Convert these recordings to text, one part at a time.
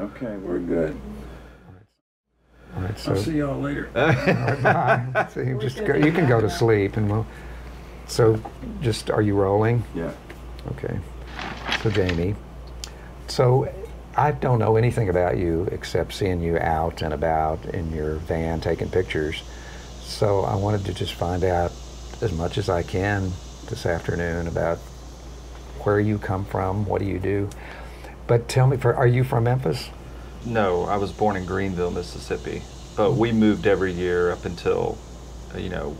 Okay, we're good. All right, so I'll see y'all later. all right, bye. So you just go, you can go to sleep, and we'll. So, just are you rolling? Yeah. Okay. So Jamie, so I don't know anything about you except seeing you out and about in your van taking pictures. So I wanted to just find out as much as I can this afternoon about where you come from, what do you do? But tell me, are you from Memphis? No, I was born in Greenville, Mississippi, but we moved every year up until,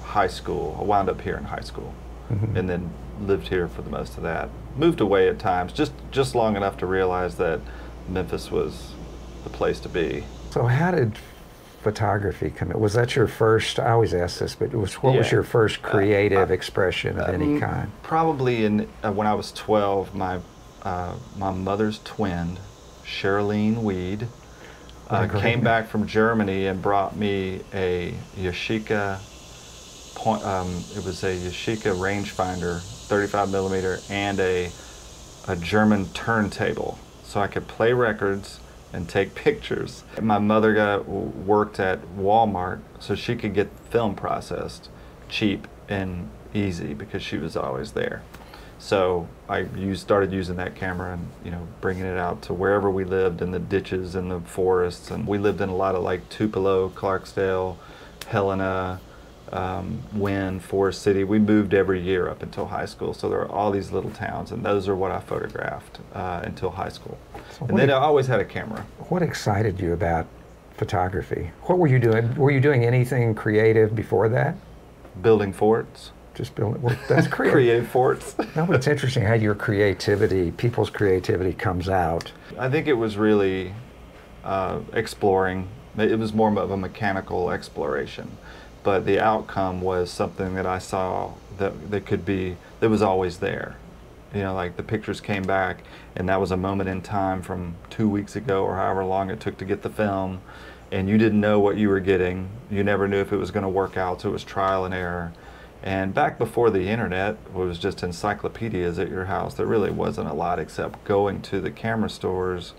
high school. I wound up here in high school, and then lived here for the most of that. Moved away at times, just long enough to realize that Memphis was the place to be. So how did photography come in? Was that your first, I always ask this, but what was your first creative expression of any kind? Probably when I was 12, my mother's twin, Sherilyn Weed, came back from Germany and brought me a Yashica it was a Yashica rangefinder, 35 millimeter, and a German turntable, so I could play records and take pictures. My mother worked at Walmart, so she could get film processed cheap and easy because she was always there. So I started using that camera and bringing it out to wherever we lived, in the ditches and the forests. And we lived in a lot of like Tupelo, Clarksdale, Helena, Wynn, Forest City. We moved every year up until high school. So there are all these little towns, and those are what I photographed until high school. So and then I always had a camera. What excited you about photography? What were you doing? Were you doing anything creative before that? Building forts. Just building. Well, that's creative. Creative forts. No, but it's interesting how your creativity, people's creativity, comes out. I think it was really exploring. It was more of a mechanical exploration, but the outcome was something that I saw that was always there. Like the pictures came back, and that was a moment in time from 2 weeks ago or however long it took to get the film, and you didn't know what you were getting. You never knew if it was going to work out, so it was trial and error. And back before the internet, it was just encyclopedias at your house. There really wasn't a lot except going to the camera stores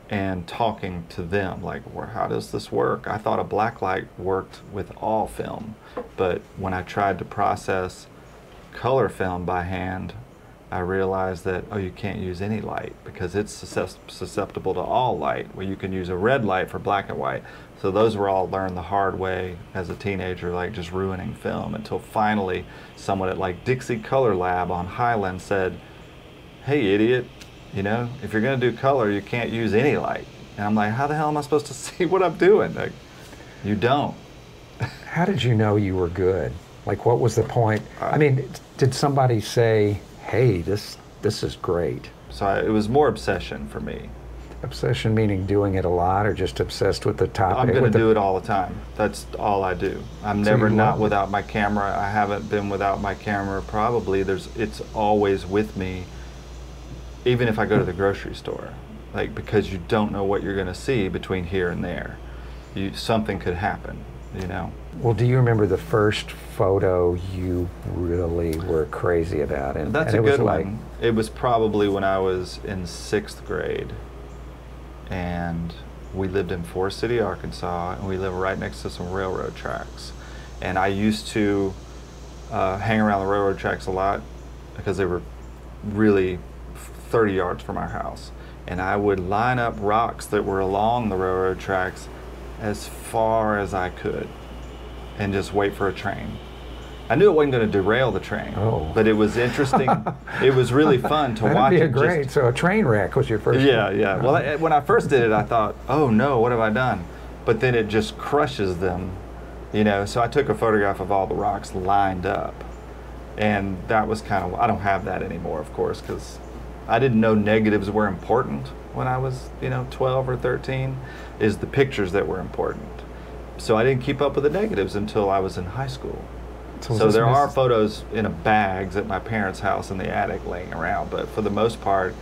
and talking to them, like, well, how does this work? I thought a blacklight worked with all film, but when I tried to process color film by hand, I realized that, you can't use any light because it's susceptible to all light. Well, you can use a red light for black and white. So those were all learned the hard way as a teenager, like just ruining film, until finally someone at like Dixie Color Lab on Highland said, hey idiot, if you're gonna do color, you can't use any light. And I'm like, how the hell am I supposed to see what I'm doing? Like, you don't. How did you know you were good? Like, what was the point? I mean, did somebody say, hey, this is great? So it was more obsession for me. Obsession meaning doing it a lot, or just obsessed with the topic? I'm going to do it all the time. That's all I do. I'm never not without my camera. I haven't been without my camera probably. It's always with me, even if I go to the grocery store. Like, because you don't know what you're going to see between here and there. Something could happen, Well, do you remember the first photo you really were crazy about? And that's a good one. It was probably when I was in 6th grade. And we lived in Forest City, Arkansas, and we lived right next to some railroad tracks. And I used to hang around the railroad tracks a lot because they were really 30 yards from our house. And I would line up rocks that were along the railroad tracks as far as I could and just wait for a train. I knew it wasn't going to derail the train, but it was interesting. It was really fun to watch. That'd be great. So a train wreck was your first. Yeah, yeah. Well, when I first did it, I thought, oh no, what have I done? But then it just crushes them, So I took a photograph of all the rocks lined up, and that was kind of. I don't have that anymore, of course, because I didn't know negatives were important when I was, 12 or 13. Is the pictures that were important. So I didn't keep up with the negatives until I was in high school. So there are photos in bags at my parents' house in the attic laying around, but for the most part,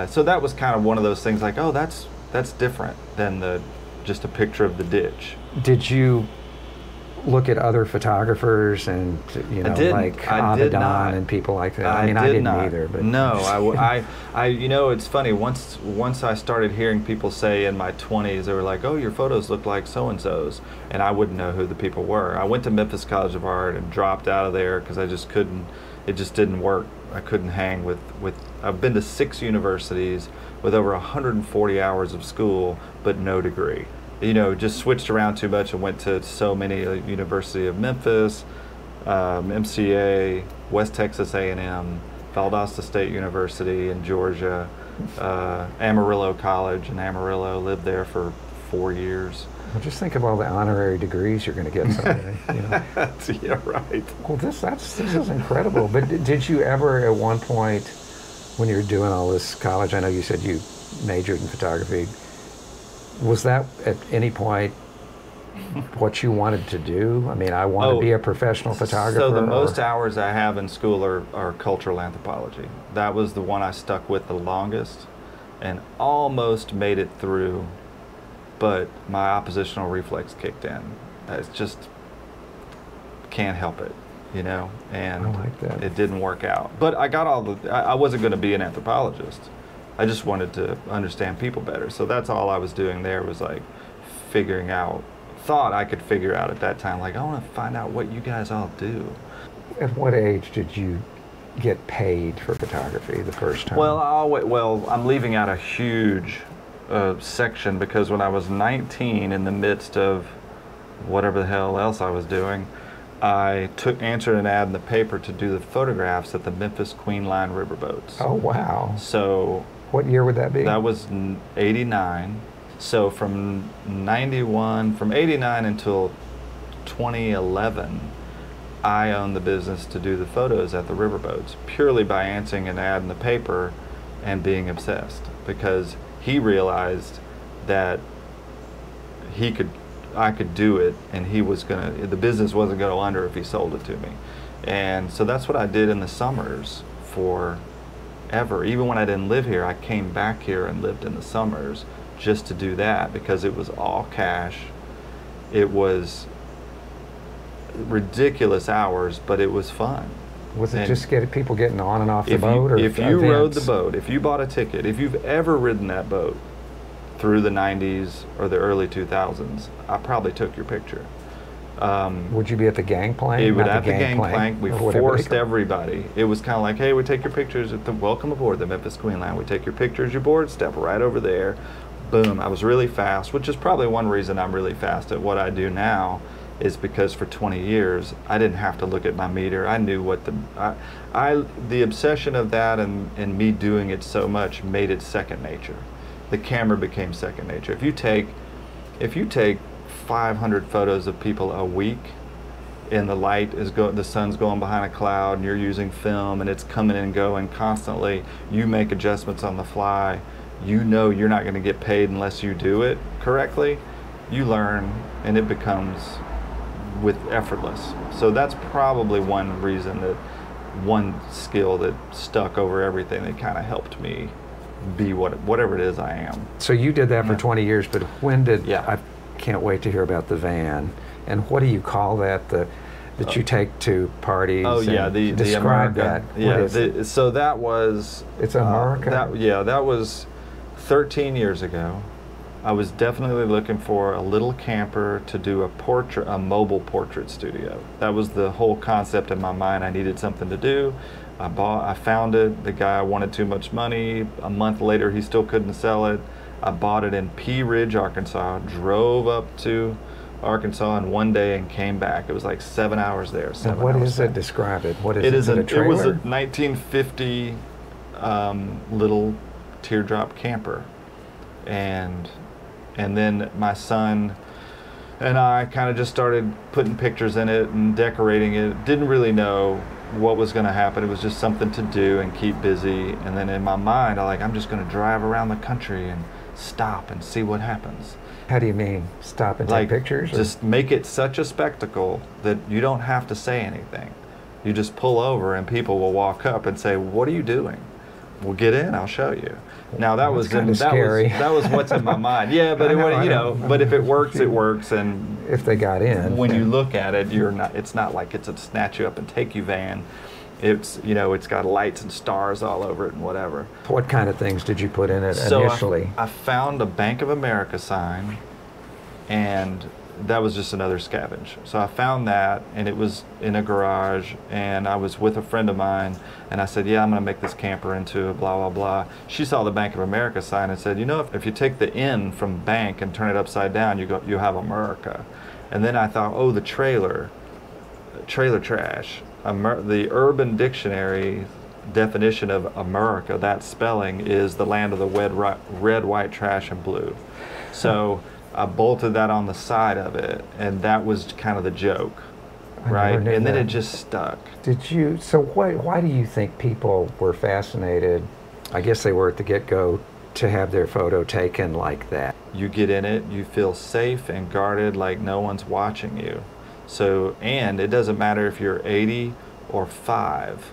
so that was kind of one of those things like, oh, that's different than just a picture of the ditch. look at other photographers and, you know, like I did Avedon not. and people like that? I mean, did I didn't not. either. But No, you know, it's funny. Once I started hearing people say in my 20s, they were like, "Oh, your photos look like so and so's," and I wouldn't know who the people were. I went to Memphis College of Art and dropped out of there because I just couldn't. It just didn't work. I couldn't hang with. I've been to 6 universities with over 140 hours of school, but no degree. You know, just switched around too much and went to so many, University of Memphis, MCA, West Texas A&M, Valdosta State University in Georgia, Amarillo College in Amarillo, lived there for 4 years. Well, just think of all the honorary degrees you're going to get someday. You know? Yeah, right. Well, this is incredible. But did you ever, at one point, when you were doing all this college, I know you said you majored in photography, was that at any point what you wanted to do? I mean, I want to be a professional photographer. So the most hours I have in school are cultural anthropology. That was the one I stuck with the longest and almost made it through, but my oppositional reflex kicked in. It's just, can't help it, you know, and I like that. It didn't work out. But I got I wasn't going to be an anthropologist. I just wanted to understand people better. So that's all I was doing there, was like figuring out, thought I could figure out at that time, like, I want to find out what you guys all do. At what age did you get paid for photography the first time? Well, I'm leaving out a huge section, because when I was 19, in the midst of whatever the hell else I was doing, I answered an ad in the paper to do the photographs at the Memphis Queen Line riverboats. Oh, wow. So what year would that be? That was 89. So from 89 until 2011, I owned the business to do the photos at the riverboats, purely by answering an ad in the paper and being obsessed, because he realized that I could do it, and the business wasn't going to go under if he sold it to me. And so that's what I did in the summers forever. Even when I didn't live here, I came back here and lived in the summers just to do that, because it was all cash. It was ridiculous hours, but it was fun. Was it just people getting on and off the boat? Or if you rode the boat, if you bought a ticket, if you've ever ridden that boat through the 90s or the early 2000s, I probably took your picture. Would you be at the gangplank? It would at the gangplank. We forced everybody. It was kind of like, hey, we take your pictures at the welcome aboard the Memphis Queen Line. We take your pictures, your board, step right over there. Boom. I was really fast, which is probably one reason I'm really fast at what I do now, is because for 20 years I didn't have to look at my meter. I knew what the obsession of that and me doing it so much made it second nature. The camera became second nature. If you take 500 photos of people a week, and the sun's going behind a cloud, and you're using film, and it's coming and going constantly, you make adjustments on the fly, you know you're not going to get paid unless you do it correctly. You learn, and it becomes effortless. So that's probably one reason, one skill that stuck over everything, that kind of helped me be whatever it is I am. So you did that for 20 years, but when did, yeah. I can't wait to hear about the van. And what do you call that, that you take to parties? Oh yeah, describe that. Yeah, so that was... It's Amurica? That was 13 years ago. I was definitely looking for a little camper to do a mobile portrait studio. That was the whole concept in my mind. I needed something to do. I found it. The guy wanted too much money. A month later, he still couldn't sell it. I bought it in Pea Ridge, Arkansas, drove up to Arkansas in one day and came back. It was like 7 hours there. What is it? Describe it. What is it? It was a 1950 little teardrop camper. And then my son and I kind of just started putting pictures in it and decorating it. Didn't really know what was going to happen. It was just something to do and keep busy. And then in my mind, I'm just going to drive around the country and stop and see what happens. How do you mean? Stop and take pictures? Just make it such a spectacle that you don't have to say anything. You just pull over and people will walk up and say, "What are you doing?" Well, get in. I'll show you. Now that was kind of scary. That was what's in my mind. Yeah, but but if it works, it works. And if they got in, when you look at it, you're not. It's not like it's a snatch you up and take you van. It's it's got lights and stars all over it and whatever. What kind of things did you put in it initially? I found a Bank of America sign, and that was just another scavenge. So I found that, and it was in a garage, and I was with a friend of mine, and I said, yeah, I'm going to make this camper into a blah, blah, blah. She saw the Bank of America sign and said, if you take the N from bank and turn it upside down, you have Amurica. And then I thought, oh, the trailer trash. The Urban Dictionary definition of Amurica, that spelling, is the land of the red, white trash, and blue. So I bolted that on the side of it, and that was kind of the joke, right? And then it just stuck. So why do you think people were fascinated, I guess they were at the get-go, to have their photo taken like that? You get in it, you feel safe and guarded, like no one's watching you. So, and it doesn't matter if you're 80 or 5.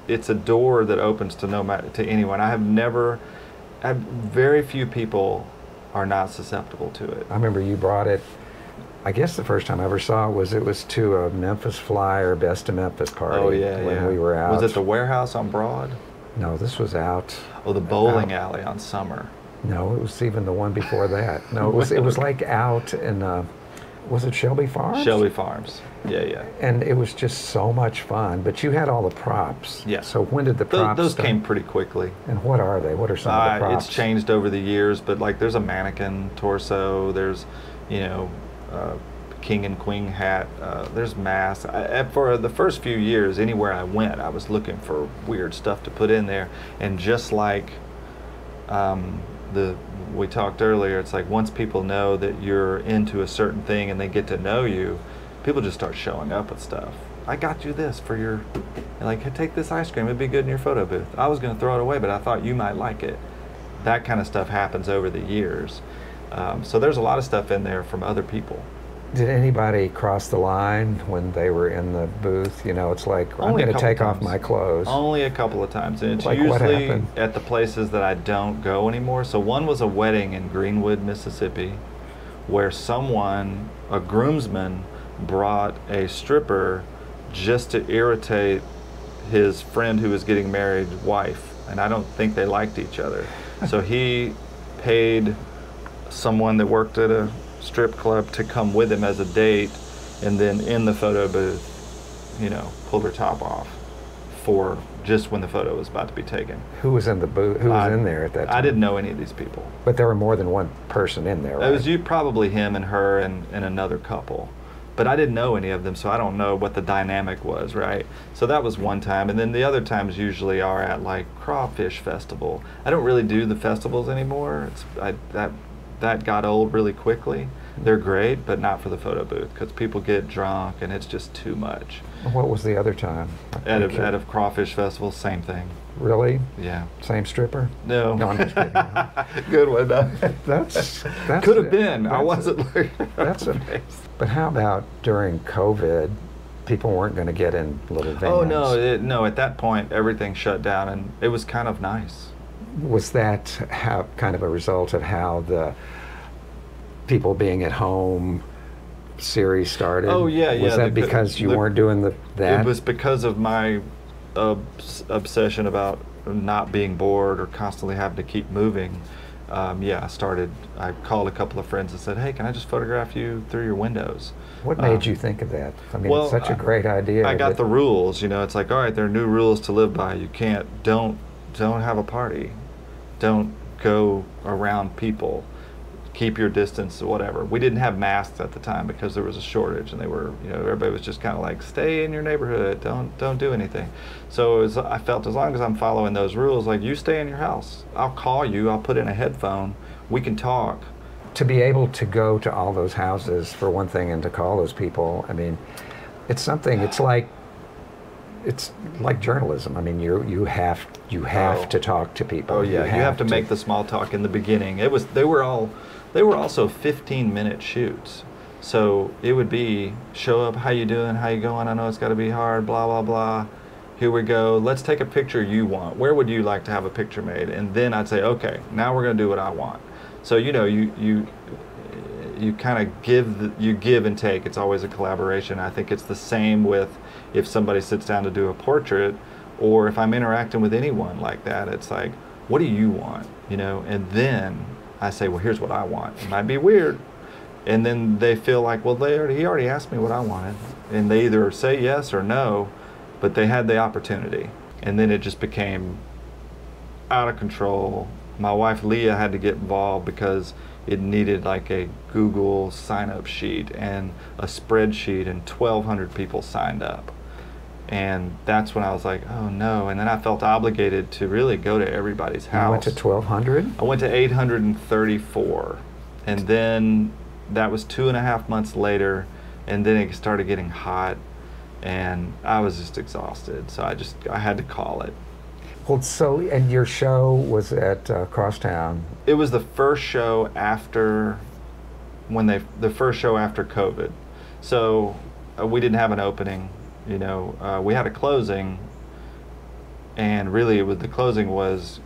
It's a door that opens to anyone. Very few people are not susceptible to it. I remember you brought it, I guess the first time I ever saw it was to a Memphis Flyer Best of Memphis party when we were out. Was it the warehouse on Broad? No, this was out. Oh, the bowling alley on Summer. No, it was even the one before that. No, it was like out in, was it Shelby Farms? Shelby Farms, yeah. And it was just so much fun, but you had all the props. Yeah. So when did the props Those came pretty quickly. And what are they? What are some of the props? It's changed over the years, but like there's a mannequin torso, there's, king and queen hat, there's masks. For the first few years, anywhere I went, I was looking for weird stuff to put in there. And just like we talked earlier, it's like once people know that you're into a certain thing and they get to know you, people just start showing up with stuff. I got you this for your, like, hey, take this ice cream, it'd be good in your photo booth. I was going to throw it away, but I thought you might like it. That kind of stuff happens over the years. So there's a lot of stuff in there from other people. Did anybody cross the line when they were in the booth? It's like, I'm going to take off my clothes. Only a couple of times. And it's like usually at the places that I don't go anymore. So one was a wedding in Greenwood, Mississippi, where a groomsman, brought a stripper just to irritate his friend who was getting married wife. And I don't think they liked each other. So he paid someone that worked at a strip club to come with him as a date, and then in the photo booth, pulled her top off for just when the photo was about to be taken. Who was in the booth? Who was in there at that time? I didn't know any of these people. But there were more than one person in there, right? It was probably him and her and another couple. But I didn't know any of them, so I don't know what the dynamic was, right? So that was one time. And then the other times usually are at like Crawfish Festival. I don't really do the festivals anymore. That got old really quickly. They're great, but not for the photo booth because people get drunk and it's just too much. What was the other time? At a Crawfish Festival, same thing. Really? Yeah. Same stripper? No. No, I'm just kidding. Good one, though. That's could have been. I wasn't looking. But how about during COVID? People weren't going to get in little vans. Oh, no. At that point, everything shut down, and it was kind of nice. Was that kind of a result of how the people being at home series started? Oh, yeah. Was that because you weren't doing that? It was because of my obsession about not being bored or constantly having to keep moving. I called a couple of friends and said, hey, can I just photograph you through your windows? What made you think of that? I mean, it's such a great idea. I got the rules, it's like, all right, there are new rules to live by. You don't have a party. Don't go around people. Keep your distance, whatever. We didn't have masks at the time because there was a shortage, and they were, everybody was just kind of like, stay in your neighborhood, don't do anything. So I felt as long as I'm following those rules, like, you stay in your house. I'll call you, I'll put in a headphone, we can talk. To be able to go to all those houses, for one thing, and to call those people, I mean, it's something, it's like journalism. I mean, you have to talk to people. Oh yeah, you have to make the small talk in the beginning. They were also 15-minute shoots. So it would be, show up, how you doing, how you going, I know it's got to be hard, blah, blah, blah. here we go. Let's take a picture you want. Where would you like to have a picture made? And then I'd say, okay, now we're going to do what I want. So, you know, you kind of give and take. It's always a collaboration. I think it's the same with if somebody sits down to do a portrait, or if I'm interacting with anyone like that. It's like, what do you want? You know, and then I say, well, here's what I want. It might be weird. And then they feel like, well, he already asked me what I wanted. And they either say yes or no, but they had the opportunity. And then it just became out of control. My wife Leah had to get involved because it needed like a Google sign-up sheet and a spreadsheet, and 1,200 people signed up. And that's when I was like, oh no. And then I felt obligated to really go to everybody's house. You went to 1,200? I went to 834. And then that was 2.5 months later, and then it started getting hot, and I was just exhausted. So I had to call it. Well, so, and your show was at Crosstown. It was the first show after the first show after COVID. So we didn't have an opening, you know. We had a closing, and really the closing was,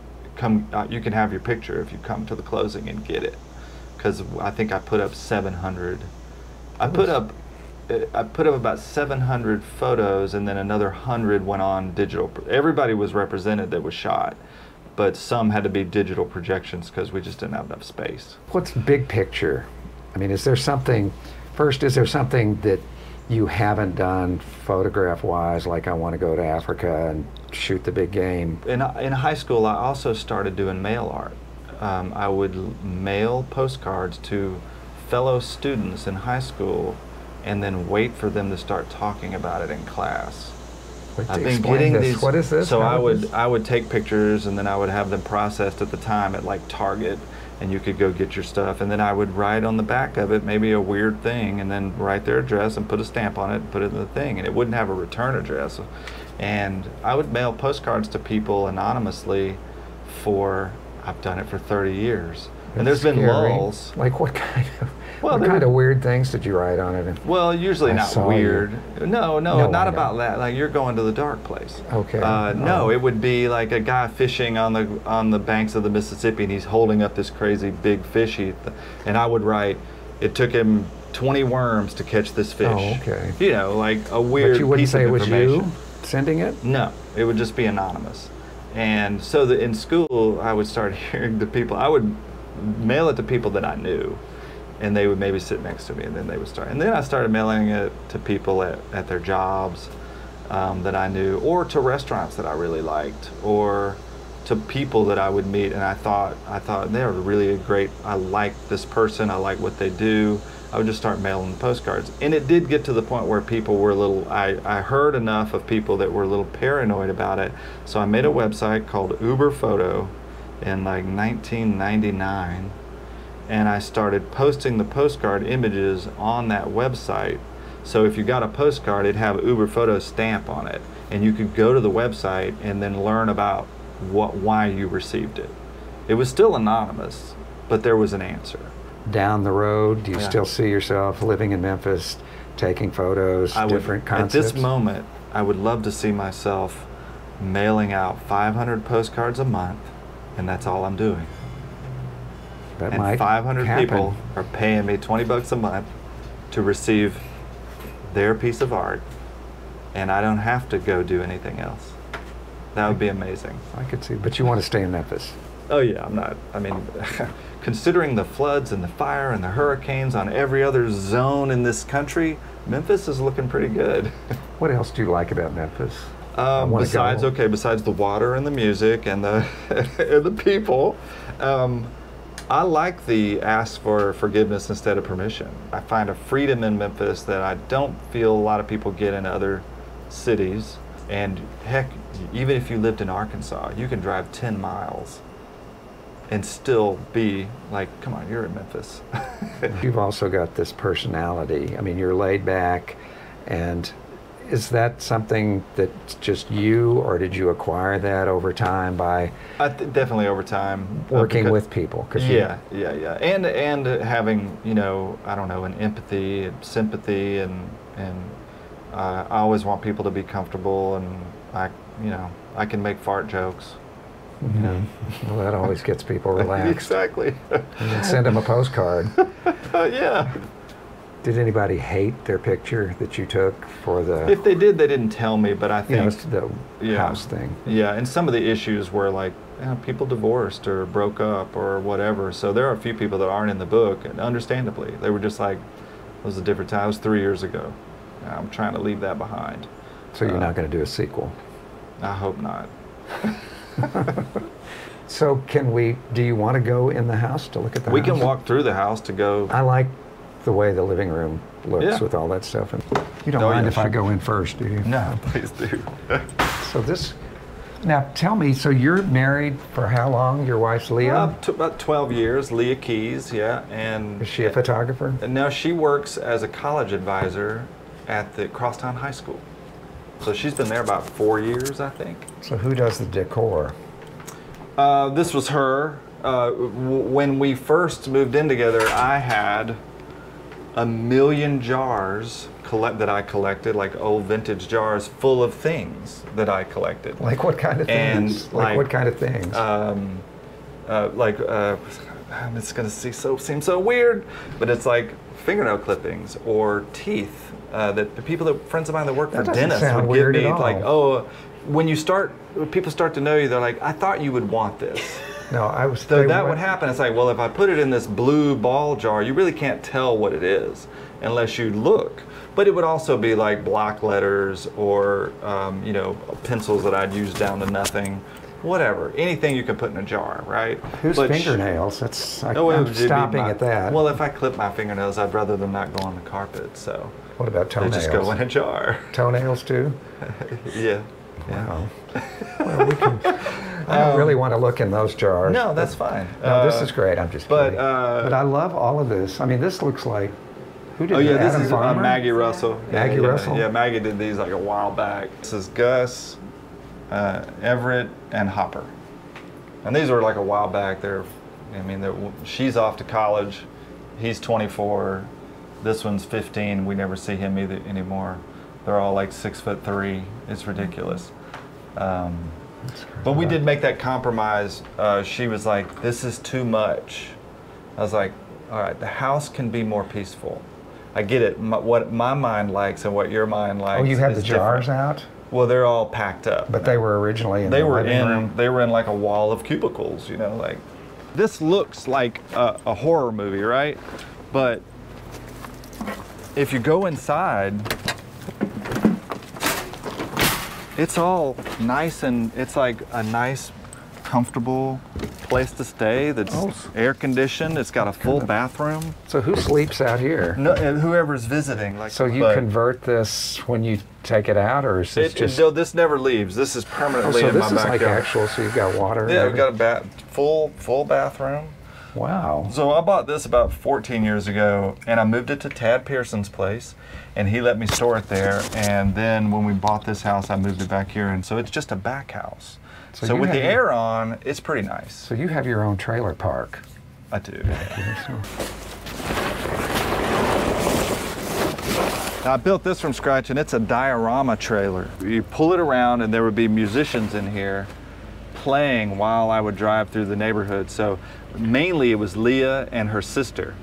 you can have your picture if you come to the closing and get it. Because I think I put up 700. I put up about 700 photos, and then another 100 went on digital. Everybody was represented that was shot, but some had to be digital projections because we just didn't have enough space. What's big picture? I mean, is there something that you haven't done photograph-wise, like I want to go to Africa and shoot the big game? In high school, I also started doing mail art. I would mail postcards to fellow students in high school and then wait for them to start talking about it in class. I've been getting these. What is this? So I would take pictures, and then I would have them processed at the time at like Target, and you could go get your stuff, and then I would write on the back of it maybe a weird thing, and then write their address and put a stamp on it and put it in the thing, and it wouldn't have a return address. And I would mail postcards to people anonymously I've done it for 30 years. And there's been lulls. Like what kind of weird things did you write on it? Well, usually not weird. No, not about that. Like, you're going to the dark place. Okay. No, it would be like a guy fishing on the banks of the Mississippi, and he's holding up this crazy big fish. And I would write, it took him 20 worms to catch this fish. Oh, okay. You know, like a weird piece of information. But you wouldn't say it was you sending it? No, it would just be anonymous. And so in school, I would start hearing the people. I would mail it to people that I knew, and they would maybe sit next to me, and then they would start. And then I started mailing it to people at their jobs that I knew, or to restaurants that I really liked, or to people that I would meet. And I thought they were really great. I like this person. I like what they do. I would just start mailing postcards. And it did get to the point where people were a little, I heard enough of people that were a little paranoid about it. So I made a website called Amurica Photo in like 1999. And I started posting the postcard images on that website. So if you got a postcard, it'd have Amurica Photo stamp on it. And you could go to the website and then learn about why you received it. It was still anonymous, but there was an answer. Down the road, do you still see yourself living in Memphis, taking photos, different concepts? At this moment, I would love to see myself mailing out 500 postcards a month, and that's all I'm doing. That and might 500 happen. people are paying me $20 a month to receive their piece of art, and I don't have to go do anything else. That would be amazing. I could see, but you want to stay in Memphis. Oh yeah, I'm not. I mean, considering the floods and the fire and the hurricanes on every other zone in this country, Memphis is looking pretty good. What else do you like about Memphis? Besides the water and the music and the and the people, I like the ask for forgiveness instead of permission. I find a freedom in Memphis that I don't feel a lot of people get in other cities. And heck, even if you lived in Arkansas, you can drive 10 miles and still be like, come on, you're in Memphis. You've also got this personality. I mean, you're laid back, and is that something that's just you, or did you acquire that over time by definitely over time working with people? Yeah, and having, you know, I don't know, an empathy, sympathy, and I always want people to be comfortable, and you know, I can make fart jokes. Mm-hmm. You know? Well, that always gets people relaxed. Exactly. And then send them a postcard. Yeah. Did anybody hate their picture that you took for the? If they did, they didn't tell me, but I think the house thing. Yeah, and some of the issues were like, you know, people divorced or broke up or whatever. So there are a few people that aren't in the book, and understandably, they were just like, it was a different time. It was 3 years ago. I'm trying to leave that behind. So you're not going to do a sequel? I hope not. So do you want to go in the house to look at the house? We can walk through the house to go. I like the way the living room looks with all that stuff. And you don't mind if I go in first, do you? No, please do. Now tell me, so you're married for how long? Your wife's Leah? About 12 years, Leah Keys, yeah. And is she a photographer? No, she works as a college advisor at the Crosstown High School. So she's been there about 4 years, I think. So who does the decor? This was her. When we first moved in together, I had 1 million jars that I collected, like old vintage jars full of things that I collected. Like what kind of things? Like what kind of things? It's going to seem so weird, but it's like fingernail clippings or teeth that friends of mine that work for dentists would give me. Like, oh, when people start to know you, they're like, I thought you would want this. No, I was. So that would happen. It's like, well, if I put it in this blue ball jar, you really can't tell what it is unless you look. But it would also be like block letters or, you know, pencils that I'd use down to nothing, whatever. Anything you can put in a jar, right? Whose fingernails? I'm stopping at that. Well, if I clip my fingernails, I'd rather them not go on the carpet. So. What about toenails? They just go in a jar. Toenails too? Yeah. Wow. Well, we can. I don't really want to look in those jars. No, that's fine. No, this is great. I'm just kidding. But I love all of this. I mean, this looks like. Who did that? This is Maggie Russell. Maggie Russell? Yeah, Maggie did these like a while back. This is Gus, Everett, and Hopper. And these were like a while back. She's off to college. He's 24. This one's 15. We never see him anymore. They're all like 6'3". It's ridiculous. But we did make that compromise. She was like, this is too much. I was like, all right, the house can be more peaceful. I get it. What my mind likes and what your mind likes. Oh, you have the jars out? Well, they're all packed up. But they were originally in the living room? They were in like a wall of cubicles, you know, like. This looks like a horror movie, right? But if you go inside, it's all nice and it's like a nice, comfortable place to stay that's air conditioned. It's got a full bathroom. So who sleeps out here? No, whoever's visiting. So you convert this when you take it out, or is this just? No, this never leaves. This is permanently in my backyard. So this is like actual. So you've got water. Yeah, we've got a full bathroom. Wow. So I bought this about 14 years ago, and I moved it to Tad Pearson's place, and he let me store it there. And then when we bought this house, I moved it back here, and so it's just a back house. So with the air on, it's pretty nice. So you have your own trailer park. I do. Now, I built this from scratch, and it's a diorama trailer. You pull it around, and there would be musicians in here playing while I would drive through the neighborhood. So mainly it was Leah and her sister,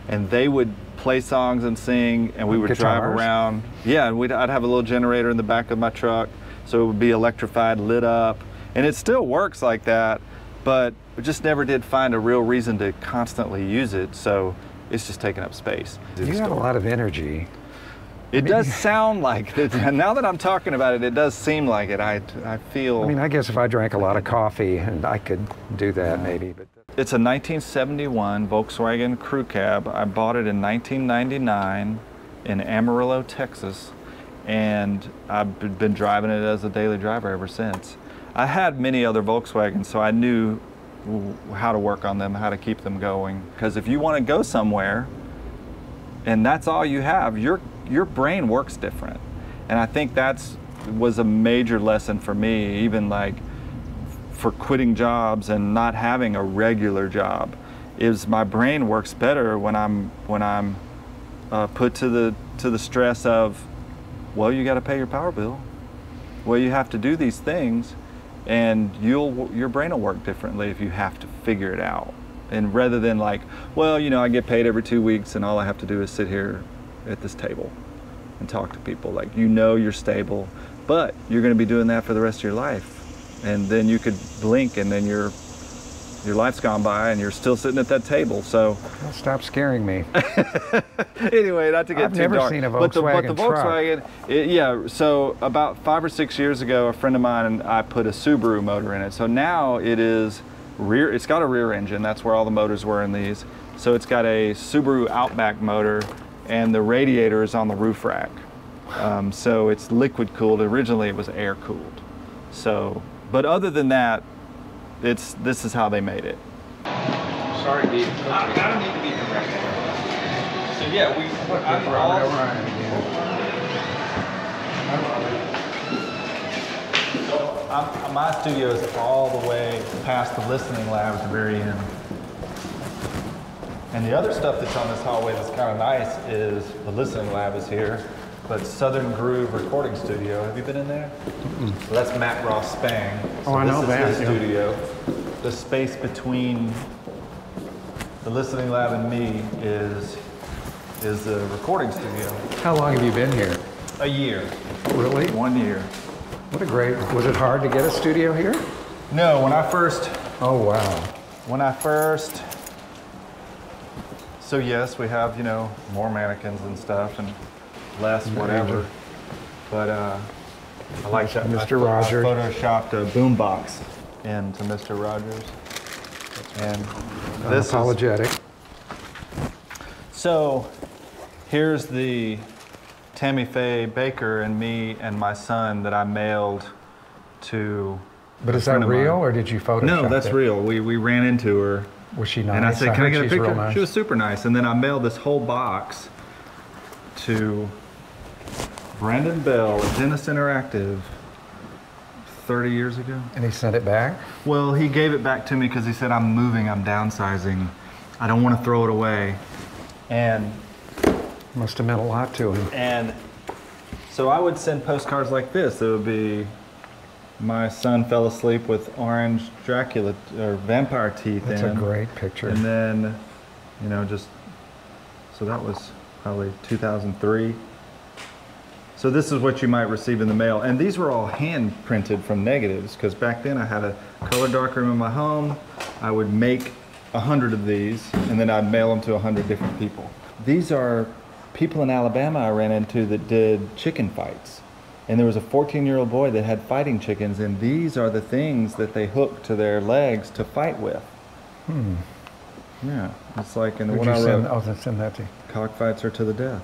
and they would play songs and sing, and we would drive around. Yeah, and I'd have a little generator in the back of my truck, so it would be electrified, lit up. And it still works like that, but we just never did find a real reason to constantly use it, so it's just taking up space. You have a lot of energy. It does sound like it. Now that I'm talking about it, it does seem like it. I feel... I mean, I guess if I drank a lot of coffee, and I could do that maybe. But it's a 1971 Volkswagen Crew Cab. I bought it in 1999 in Amarillo, Texas, and I've been driving it as a daily driver ever since. I had many other Volkswagens, so I knew how to work on them, how to keep them going. Because if you want to go somewhere, and that's all you have, your brain works different. And I think was a major lesson for me, even like for quitting jobs and not having a regular job, is my brain works better when I'm put to the stress of, well, you got to pay your power bill. well, you have to do these things, and your brain will work differently if you have to figure it out. And rather than like, well, you know, I get paid every 2 weeks and all I have to do is sit here at this table and talk to people. Like, you know, you're stable, but you're going to be doing that for the rest of your life. And then you could blink and then your life's gone by and you're still sitting at that table. So well, stop scaring me. Anyway, not to get I've too never dark. seen a But the Volkswagen Volkswagen, yeah. So about 5 or 6 years ago, a friend of mine and I put a Subaru motor in it. So now it is rear. It's got a rear engine. That's where all the motors were in these. So it's got a Subaru Outback motor, and the radiator is on the roof rack. So it's liquid cooled. Originally, it was air cooled. So, but other than that, this is how they made it. Sorry, Dee. I don't need to be corrected. So yeah, my studio is all the way past the listening lab at the very end. And the other stuff that's on this hallway that's kind of nice is the listening lab is here, but Southern Groove Recording Studio. Have you been in there? Mm-mm. So that's Matt Ross Spang. So I know that. This is his studio. The space between the listening lab and me is the recording studio. How long have you been here? A year. Really? 1 year. What a great, was it hard to get a studio here? No, when I first. Oh, wow. When I first. So yes, we have, you know, more mannequins and stuff and less whatever. But I like that. Mr. Rogers. I photoshopped a boombox into Mr. Rogers. And this unapologetic. So here's the Tammy Faye Baker and me and my son that I mailed to. But is that real, or did you Photoshop No, that's it? real. We ran into her. Was she nice? And I said, can I get a she's picture? real nice. She was super nice. And then I mailed this whole box to Brandon Bell at Dennis Interactive 30 years ago. And he sent it back? Well, he gave it back to me because he said, I'm moving, I'm downsizing. I don't want to throw it away. And must have meant a lot to him. And so I would send postcards like this. It would be, my son fell asleep with orange Dracula or vampire teeth. That's a great picture. And then, you know, just, so that was probably 2003. So this is what you might receive in the mail. And these were all hand printed from negatives, because back then I had a color darkroom in my home. I would make 100 of these and then I'd mail them to 100 different people. These are people in Alabama I ran into that did chicken fights. And there was a 14-year-old boy that had fighting chickens, and these are the things that they hook to their legs to fight with. Hmm. Yeah, it's like in the one I wrote. Oh, send that to you. Cockfights are to the death.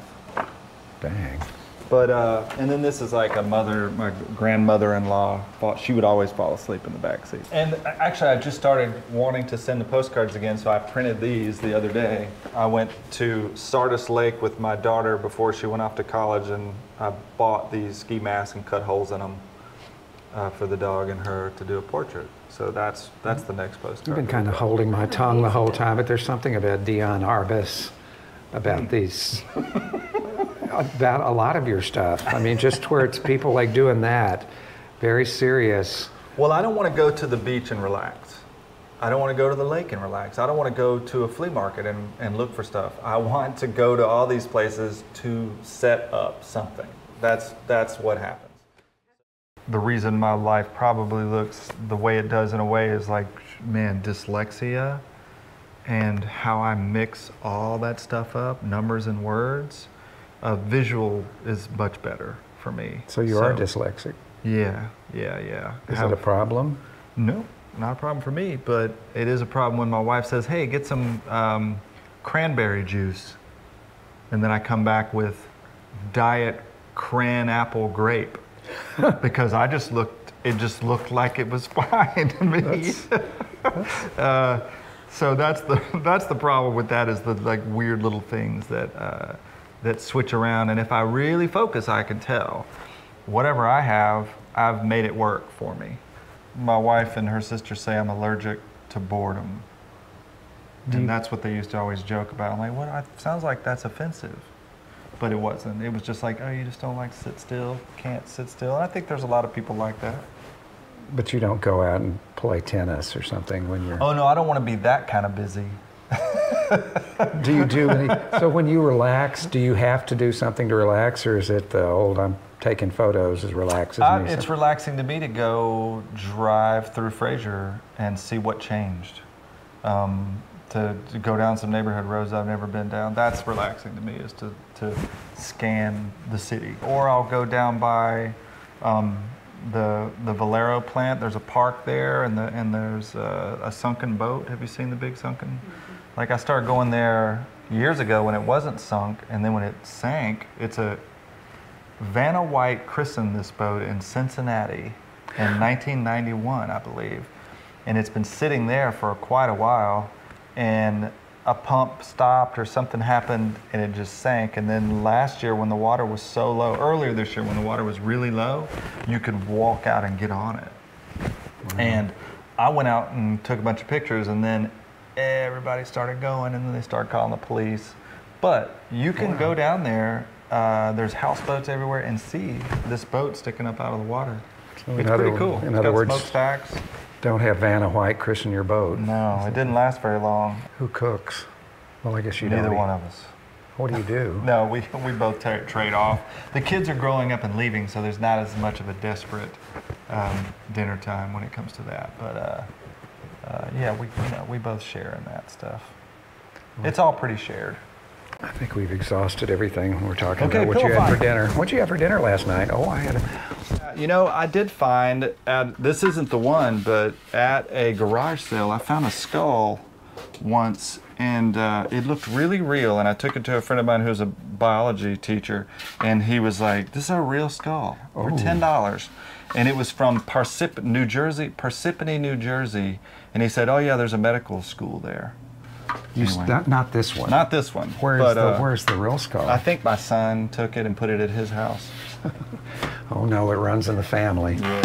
Dang. But, and then this is like my grandmother-in-law, she would always fall asleep in the back seat. And actually, I just started wanting to send the postcards again, so I printed these the other day. I went to Sardis Lake with my daughter before she went off to college, and I bought these ski masks and cut holes in them for the dog and her to do a portrait. So that's the next postcard. I've been kind of holding my tongue the whole time, but there's something about Dion Arbus, about these... about a lot of your stuff. I mean, just where it's people like doing that, very serious. Well, I don't want to go to the beach and relax. I don't want to go to the lake and relax. I don't want to go to a flea market and look for stuff. I want to go to all these places to set up something. That's what happens. The reason my life probably looks the way it does in a way is like, man, dyslexia and how I mix all that stuff up, numbers and words. Visual is much better for me. So you are dyslexic? Yeah. Is it a problem? No, not a problem for me, but it is a problem when my wife says, hey, get some cranberry juice. And then I come back with diet cran apple grape because it just looked like it was fine to me. So that's the problem with that, is the like weird little things that switch around, and if I really focus, I can tell. Whatever I have, I've made it work for me. My wife and her sister say I'm allergic to boredom. And that's what they used to always joke about. I'm like, what? Sounds like that's offensive. but it wasn't. It was just like, oh, you just don't like to sit still, can't sit still. And I think there's a lot of people like that. But you don't go out and play tennis or something when you're... Oh, no, I don't want to be that kind of busy. Do you do any... So when you relax, do you have to do something to relax, or is it the old, I'm taking photos as relaxes me? It's relaxing to me to go drive through Fraser and see what changed. To go down some neighborhood roads I've never been down. That's relaxing to me, is to scan the city. Or I'll go down by the Valero plant. There's a park there, and there's a sunken boat. Have you seen the big sunken? Mm-hmm. Like, I started going there years ago when it wasn't sunk, and then when it sank, Vanna White christened this boat in Cincinnati in 1991, I believe. And it's been sitting there for quite a while, and a pump stopped or something happened and it just sank. And then last year when the water was so low, earlier this year when the water was really low, you could walk out and get on it. Mm-hmm. And I went out and took a bunch of pictures, and then everybody started going, and then they started calling the police. But you can go down there, there's houseboats everywhere, and see this boat sticking up out of the water. So it's pretty cool. In other words, smokestacks. Don't have Vanna White christen your boat. No, it didn't last very long. Who cooks? Well, I guess you don't. Neither one of us. What do you do? No, we both trade off. The kids are growing up and leaving, so there's not as much of a desperate dinner time when it comes to that. But yeah, we both share in that stuff. It's all pretty shared. I think we've exhausted everything. We're talking about what you had for dinner. What you have for dinner last night? Oh, I had I did find, this isn't the one, but at a garage sale, I found a skull once, and it looked really real, and I took it to a friend of mine who's a biology teacher, and he was like, this is a real skull for $10. And it was from Parsippany, New Jersey, and he said, oh yeah, there's a medical school there. Anyway. Not this one. Not this one. Where's the real skull? I think my son took it and put it at his house. Oh no, it runs in the family. Yeah.